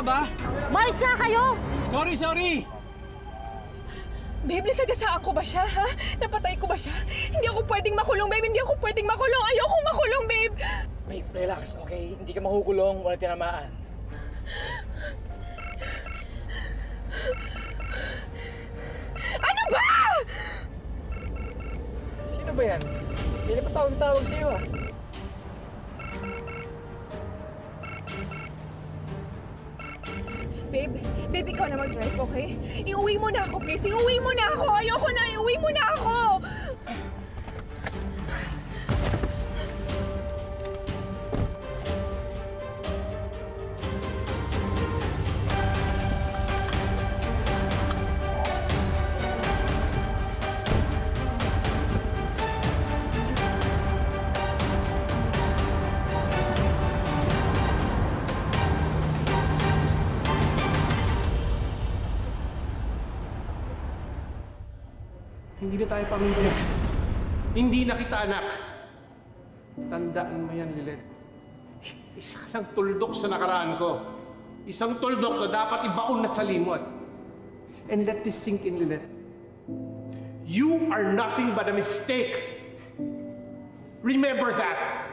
ba? Malis nga kayo! Sorry! Babe, nasagasaan ko ba siya, ha? Napatay ko ba siya? Hindi ako pwedeng makulong, babe. Hindi ako pwedeng makulong. Ayokong makulong, babe. Babe, relax, okay? Hindi ka makukulong, wala tinamaan. Ano ba? Sino ba yan? Hindi na patawag-tawag sa'yo, ah. Babe, ikaw na mag-drive, okay? Iuwi mo na ako, please. Iuwi mo na ako. Ayoko na. Iuwi mo na ako. Hindi na tayo pamilya. Hindi na kita anak. Tandaan mo yan, Lilet. Isa lang tuldok sa nakaraan ko. Isang tuldok na dapat ibaon na sa limot. And let this sink in, Lilet. You are nothing but a mistake. Remember that.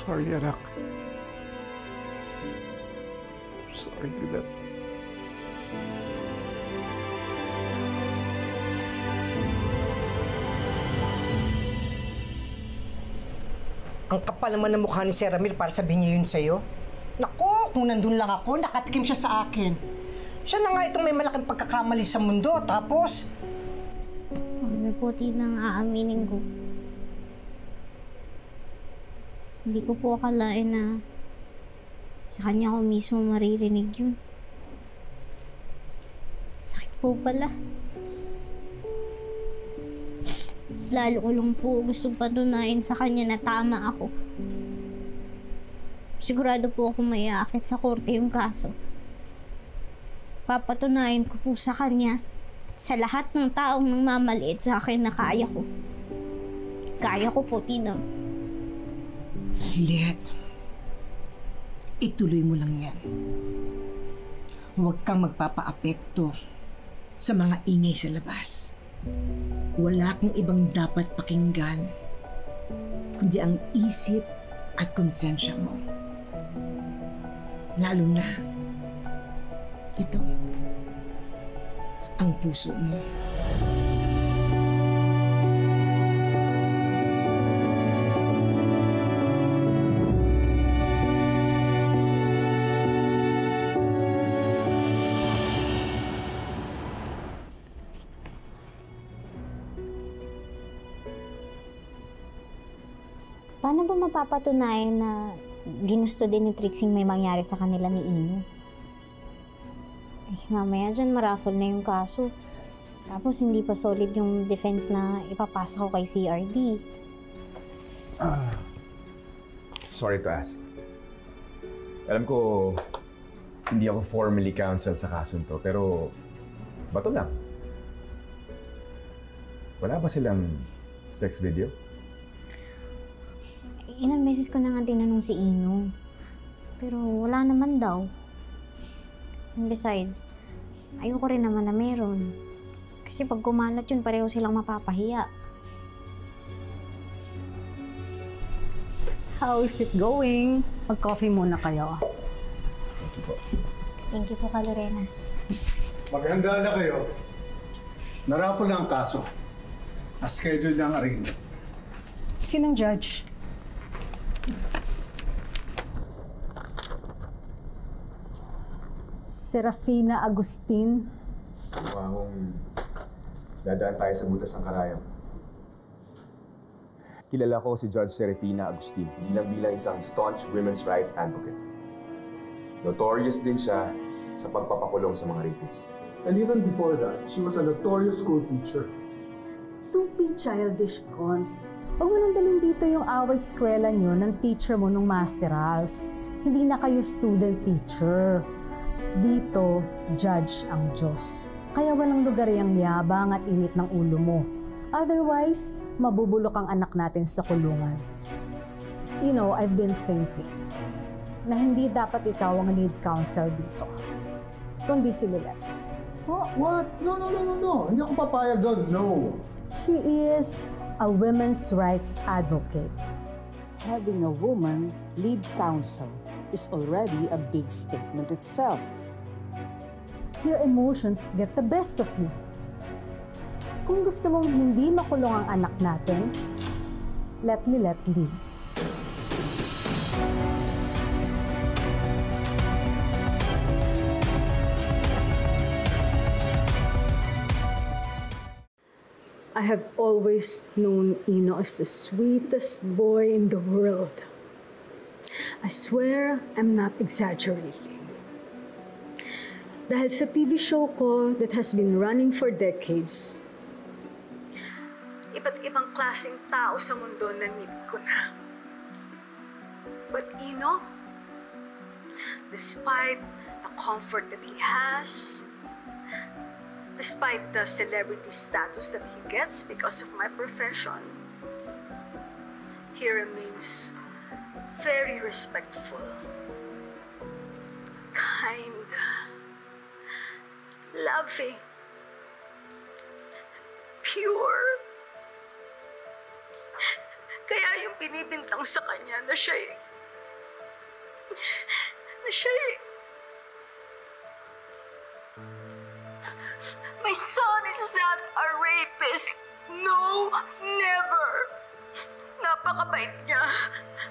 Sorry, anak. Sorry, Lilet. Ang kapal naman ng mukha ni Sir Ramil para sabihin niya yun sa'yo. Naku, kung nandun lang ako, nakatikim siya sa akin. Siya na nga itong may malaking pagkakamali sa mundo, tapos... Mami, puti nang aaminin ko. Hindi ko po akalain na sa kanya ko mismo maririnig yun. Sakit po pala. Mas lalo ko lang po gusto patunayan sa kanya na tama ako. Sigurado po ako may aakit sa korte yung kaso. Papatunayan ko po sa kanya at sa lahat ng taong nangmamaliit sa akin na kaya ko. Kaya ko po, Tinang. Lilet, ituloy mo lang yan. Huwag kang magpapaapekto sa mga ingay sa labas. Wala kang ibang dapat pakinggan kundi ang isip at konsensya mo. Lalo na ito, ang puso mo. Paano ba mapapatunayan na ginusto din ni Trixie may mangyari sa kanila ni Ino? Mamaya dyan maraffle na yung kaso. Tapos hindi pa solid yung defense na ipapasa ko kay CRD. Sorry to ask. Alam ko, hindi ako formally counsel sa kasong to, pero bato lang. Wala ba silang sex video? Ilang beses ko na nga tinanong si Ino. Pero wala naman daw. And besides, ayoko rin naman na meron. Kasi pag kumalat yun, pareho silang mapapahiya. How is it going? Mag-coffee muna kayo. Thank you po. Thank you po, Lorena. Maghanda na kayo. Naraffle na ang kaso. Na-schedule na ang arraignment. Sinong judge? Serafina Agustin. Mukhang dadaan tayo sa butas ng karayom. Kilala ko si Judge Serafina Agustin bilang isang staunch women's rights advocate. Notorious din siya sa pagpapakulong sa mga rapists. And even before that, she was a notorious school teacher. Don't be childish, Cons. Huwag mo nang dalhin dito yung away-skwela nyo ng teacher mo nung masterals. Hindi na kayo student-teacher. Dito, judge ang Diyos. Kaya walang lugar yung yabang at init ng ulo mo. Otherwise, mabubulok ang anak natin sa kulungan. You know, I've been thinking na hindi dapat ikaw ang lead counsel dito, kundi si Lilet. What? No. Hindi ako papayag doon. No. She is a women's rights advocate. Having a woman lead counsel is already a big statement itself. Your emotions get the best of you. Kung gusto mong hindi makulong ang anak natin, let Lilet lead. I have always known Ino as the sweetest boy in the world. I swear I'm not exaggerating. Dahil sa TV show ko that has been running for decades, iba't ibang klaseng tao sa mundo na meet ko na. But Ino, despite the comfort that he has, despite the celebrity status that he gets because of my profession, he remains very respectful, kind, loving, pure. Kaya yung binibintang sa kanya na siya'y my son is not a rapist. No, never. Napakabait niya.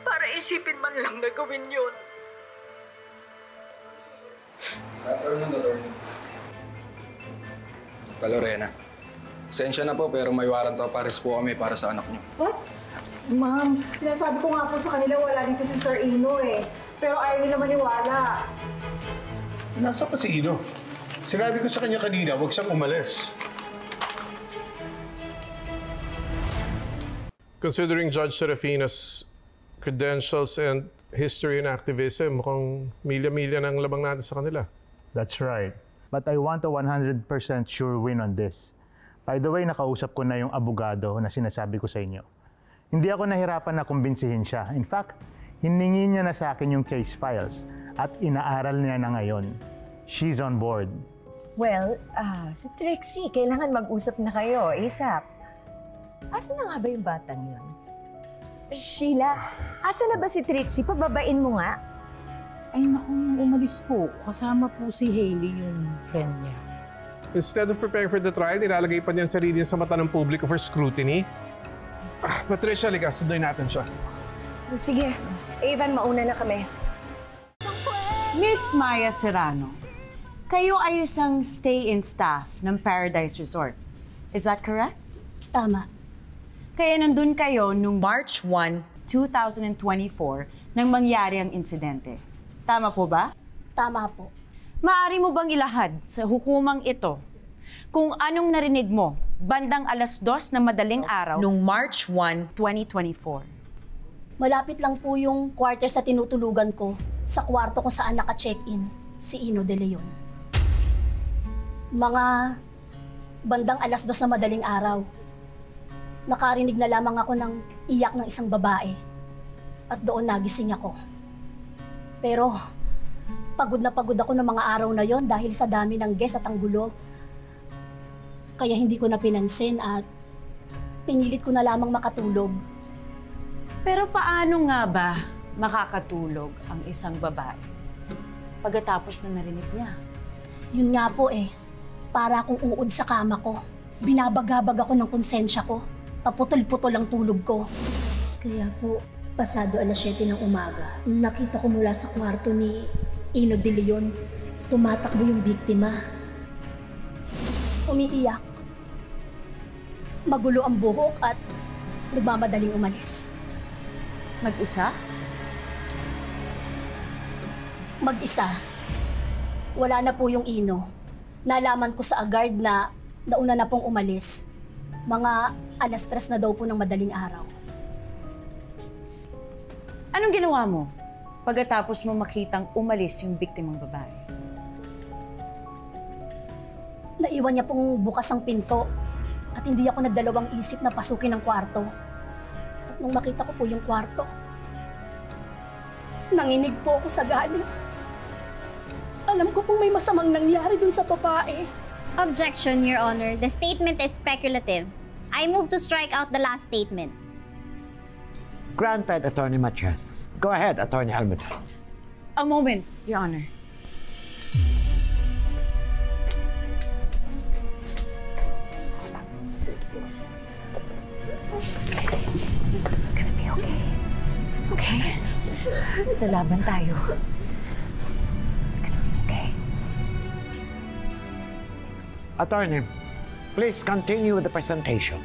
Para isipin man lang na gawin yun. Lorena, pasensya na po pero may warrant of arrest po kami para sa anak niyo. What? Ma'am, sinasabi ko nga po sa kanila wala dito si Sir Ino eh. Pero ayaw nila maniwala. Nasa pa si Ino? Sinabi ko sa kanya kanina, huwag siyang umalis. Considering Judge Serafina's credentials and history in activism, mukhang milya-milya ng labang natin sa kanila. That's right. But I want a 100% sure win on this. By the way, nakausap ko na yung abogado na sinasabi ko sa inyo. Hindi ako nahirapan na kumbinsihin siya. In fact, hiningi niya na sa akin yung case files at inaaral niya na ngayon. She's on board. Well, si Trixie, kailangan mag-usap na kayo, ASAP. Asa na nga ba yung batang yun? Sheila, asa na ba si Trixie? Pababain mo nga. Ay naku, umalis po. Kasama po si Hailey, yung friend niya. Instead of preparing for the trial, nilalagay pa niya ang sarili niya sa mata ng publiko for scrutiny. Patricia, liga, sunduin natin siya. Sige, Evan, mauna na kami. Miss Maya Serrano, kayo ay isang stay-in staff ng Paradise Resort. Is that correct? Tama. Kaya nandun kayo noong March 1, 2024 nang mangyari ang insidente. Tama po ba? Tama po. Maaari mo bang ilahad sa hukumang ito kung anong narinig mo bandang 2:00 ng madaling araw noong March 1, 2024? Malapit lang po yung quarters na tinutulugan ko sa kwarto kung saan naka-check-in si Ino De Leon. Mga bandang 2:00 na madaling araw, nakarinig na lamang ako ng iyak ng isang babae at doon nagising ako. Pero pagod na pagod ako ng mga araw na yon dahil sa dami ng guest at ang gulo. Kaya hindi ko na pinansin at pinilit ko na lamang makatulog. Pero paano nga ba makakatulog ang isang babae pagkatapos na narinig niya? Yun nga po eh, para akong uod sa kama ko. Binabagabag ako ng konsensya ko. Paputol-putol ang tulog ko. Kaya po, pasado 7:00 ng umaga, nakita ko mula sa kwarto ni Ino De Leon, tumatakbo yung biktima. Umiiyak. Magulo ang buhok at nagmamadaling umalis. Mag-isa? Mag-isa. Wala na po yung Ino. Nalaman ko sa agard na nauna na pong umalis. Mga 3:00 na daw po ng madaling araw. Anong ginawa mo pagkatapos mo makitang umalis yung biktimang babae? Naiwan niya pong bukas ang pinto at hindi ako nagdalawang isip na pasukin ang kwarto. At nung makita ko po yung kwarto, nanginig po ako sa galit. Alam ko pong may masamang nangyari dun sa babae. Objection, Your Honor. The statement is speculative. I move to strike out the last statement. Granted, Attorney Matias. Go ahead, Attorney Almeida. A moment, Your Honor. It's gonna be okay. Okay? Lalaban tayo. It's gonna be okay. Attorney, please continue with the presentation.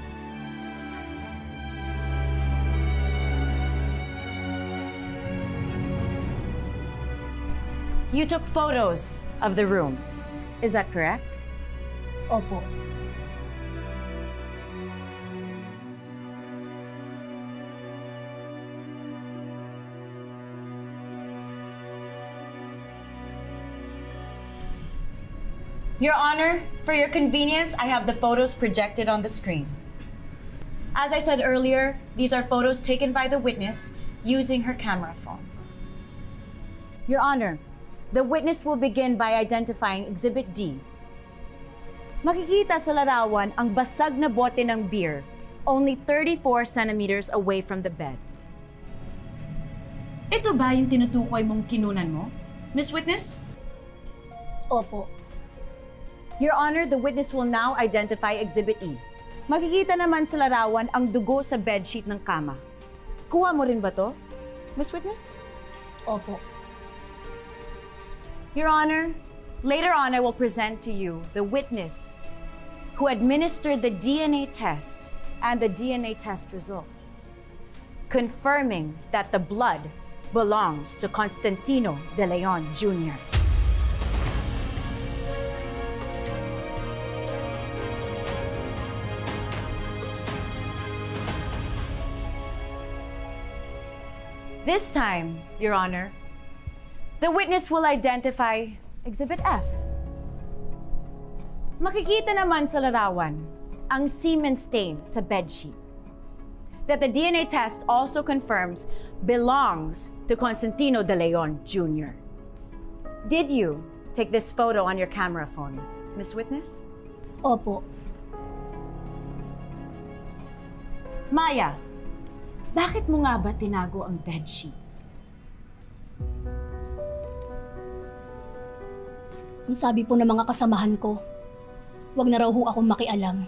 You took photos of the room. Is that correct? Opo. Your Honor, for your convenience, I have the photos projected on the screen. As I said earlier, these are photos taken by the witness using her camera phone. Your Honor, the witness will begin by identifying Exhibit D. Makikita sa larawan ang basag na bote ng beer, only 34 centimeters away from the bed. Ito ba yung tinutukoy mong kinunan mo, Miss Witness? Opo. Your Honor, the witness will now identify Exhibit E. Makikita naman sa larawan ang dugo sa bedsheet ng kama. Kuha mo rin ba to, Miss Witness? Opo. Your Honor, later on I will present to you the witness who administered the DNA test and the DNA test result, confirming that the blood belongs to Constantino De Leon Jr. This time, Your Honor, the witness will identify Exhibit F. Makikita naman sa larawan ang semen stain sa bedsheet that the DNA test also confirms belongs to Constantino De Leon Jr. Did you take this photo on your camera phone, Miss Witness? Opo. Maya, bakit mo nga ba tinago ang bedsheet? Ang sabi po ng mga kasamahan ko, wag na raw ho akong makialam.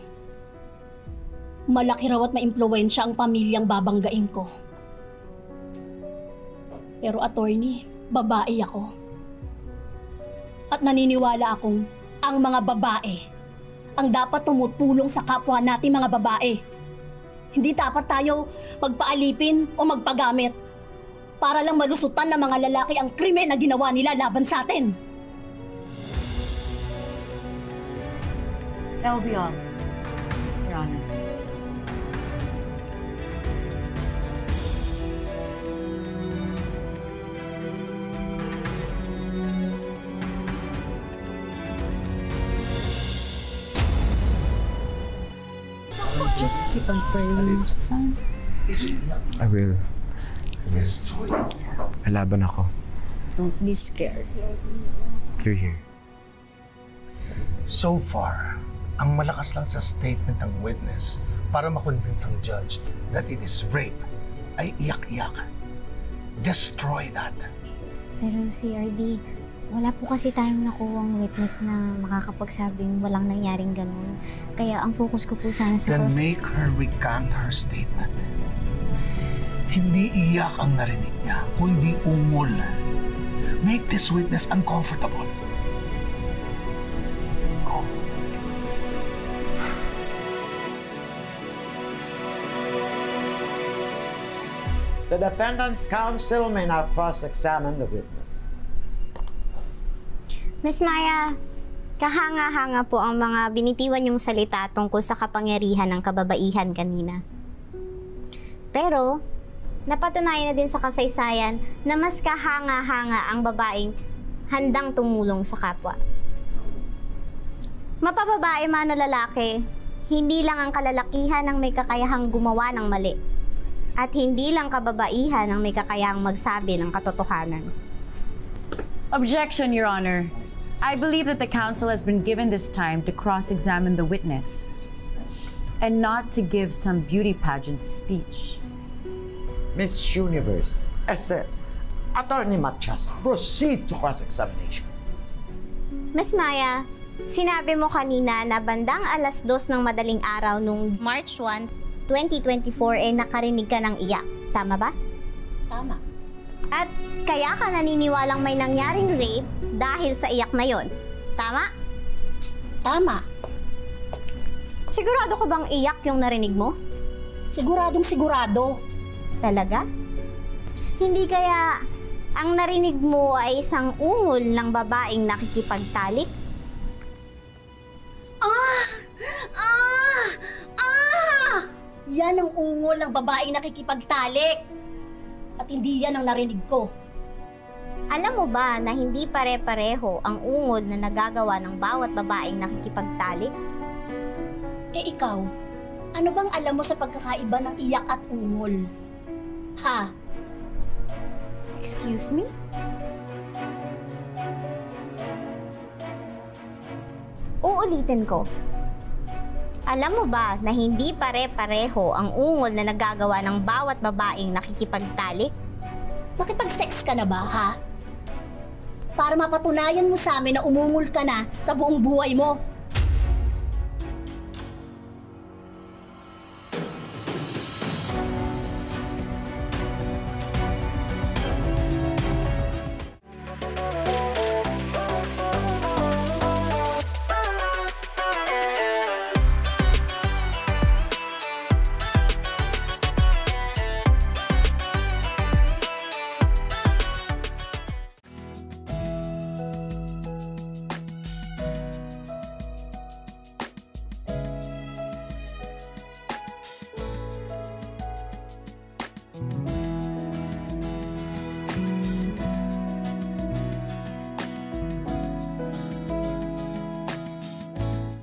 Malaki raw at maimpluwensya ang pamilyang babanggain ko. Pero attorney, babae ako. At naniniwala akong ang mga babae ang dapat tumutulong sa kapwa natin mga babae. Hindi dapat tayo magpaalipin o magpagamit para lang malusutan ng mga lalaki ang krimen na ginawa nila laban sa atin. That will be all, Your Honor. Just keep on praying, son. I will. Lalaban ako. Don't be scared. You're here. So far, ang malakas lang sa statement ng witness para makonvince ang judge that it is rape ay iyak-iyak. Destroy that. Pero CRD, wala po kasi tayong nakuwang witness na makakapagsabing walang nangyaring ganun. Kaya ang focus ko po sana sa Then make her recant her statement. Hindi iyak ang narinig niya, kundi ungol. Make this witness uncomfortable. Go. The defendant's counsel may now cross-examine the witness. Miss Maya, kahanga-hanga po ang mga binitiwan yung salita tungkol sa kapangyarihan ng kababaihan kanina. Pero, napatunayan na din sa kasaysayan na mas kahanga-hanga ang babaeng handang tumulong sa kapwa. Mapababae man o lalaki, hindi lang ang kalalakihan ang may kakayahang gumawa ng mali. At hindi lang kababaihan ang may kakayahang magsabi ng katotohanan. Objection, Your Honor. I believe that the counsel has been given this time to cross-examine the witness and not to give some beauty pageant speech. Miss Universe, Attorney Matias, proceed to cross-examination. Miss Maya, sinabi mo kanina na bandang 2:00 ng madaling araw nung March 1, 2024 nakarinig ka ng iyak. Tama ba? Tama. At kaya ka naniniwalang may nangyaring rape dahil sa iyak na yon. Tama? Tama. Sigurado ka bang iyak yung narinig mo? Siguradong sigurado. Talaga? Hindi kaya ang narinig mo ay isang ungol ng babaeng nakikipagtalik? Yan ang ungol ng babaeng nakikipagtalik. At hindi yan ang narinig ko. Alam mo ba na hindi pare-pareho ang ungol na nagagawa ng bawat babaeng nakikipagtalik? Eh ikaw, ano bang alam mo sa pagkakaiba ng iyak at ungol? Ha? Excuse me? Uulitin ko. Alam mo ba na hindi pare-pareho ang ungol na nagagawa ng bawat babaeng nakikipagtalik? Nakipag-sex ka na ba, ha? Para mapatunayan mo sa amin na umungol ka na sa buong buhay mo.